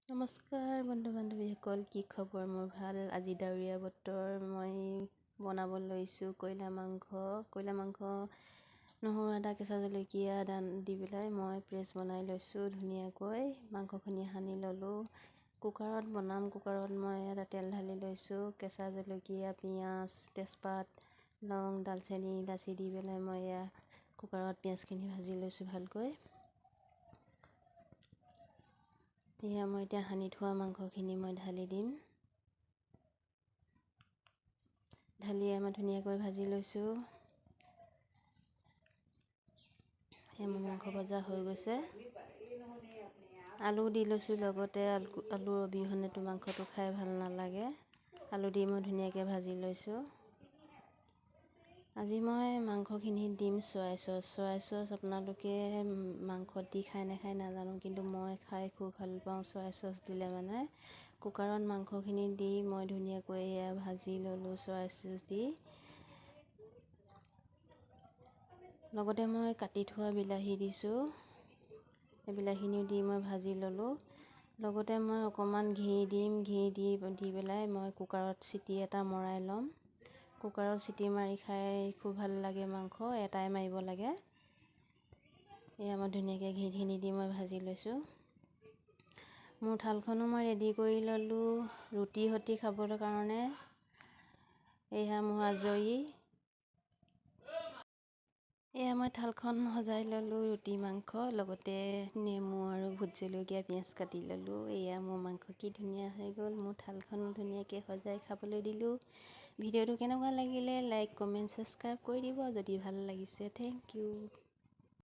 নমস্কাৰ বন্ধু বান্ধৱীসকল, কি খবৰ? মোৰ ভাল। আজি ডাৱৰীয়া বতৰ। মই বনাব লৈছোঁ কয়লা মাংস। নহৰু আদা কেঁচা জলকীয়া দি পেলাই মই পেষ্ট বনাই লৈছোঁ ধুনীয়াকৈ। মাংসখিনি সানি ল'লোঁ। কুকাৰত বনাম। কুকাৰত মই এটা তেল ঢালি লৈছোঁ। কেঁচা জলকীয়া, পিঁয়াজ, তেজপাত, লং, দালচেনি, ইলাচি দি পেলাই মই কুকাৰত পিঁয়াজখিনি ভাজি লৈছোঁ ভালকৈ। মই এতিয়া সানি থোৱা মাংসখিনি মই ঢালি দিম। ঢালি মই ধুনীয়াকৈ ভাজি লৈছোঁ। মোৰ মাংস ভজা হৈ গৈছে। আলু দি লৈছোঁ লগতে। আলুৰ অবিহনেতো মাংসটো খাই ভাল নালাগে। আলু দি মই ধুনীয়াকৈ ভাজি লৈছোঁ। আজি মই মাংসখিনিত দিম চয়া চচ। আপোনালোকে মাংসত দি খাই নাখায় নাজানো, কিন্তু মই খাই খুব ভাল পাওঁ চয়া চচ দিলে মানে। কুকাৰত মাংসখিনি দি মই ধুনীয়াকৈ ভাজি ল'লোঁ চয়া চচ দি। লগতে মই কাটি থোৱা বিলাহী দিছোঁ। এই বিলাহীখিনিও দি মই ভাজি ল'লোঁ। লগতে মই অকণমান ঘি দিম। ঘি দি পেলাই মই কুকাৰত চিটি এটা মৰাই ল'ম। কুকাৰত চিটি মাৰি খাই খুব ভাল লাগে মাংস। এটাই মাৰিব লাগে। মই ধুনীয়াকৈ ঘিখিনি দি মই ভাজি লৈছোঁ। মোৰ থালখনো মই ৰেডি কৰি ল'লোঁ ৰুটিৰ সৈতে খাবলৈ কাৰণে। মোৰ আজৰি। মই থালখন সজাই ল'লোঁ ৰুটি মাংস, লগতে নেমু আৰু ভোট জলকীয়া, পিঁয়াজ কাটি ল'লোঁ। মোৰ মাংস কি ধুনীয়া হৈ গ'ল। মোৰ থালখনো ধুনীয়াকৈ সজাই খাবলৈ দিলোঁ। ভিডিঅ'টো কেনেকুৱা লাগিলে লাইক, কমেণ্ট, ছাবস্ক্ৰাইব কৰি দিব যদি ভাল লাগিছে। Thank U.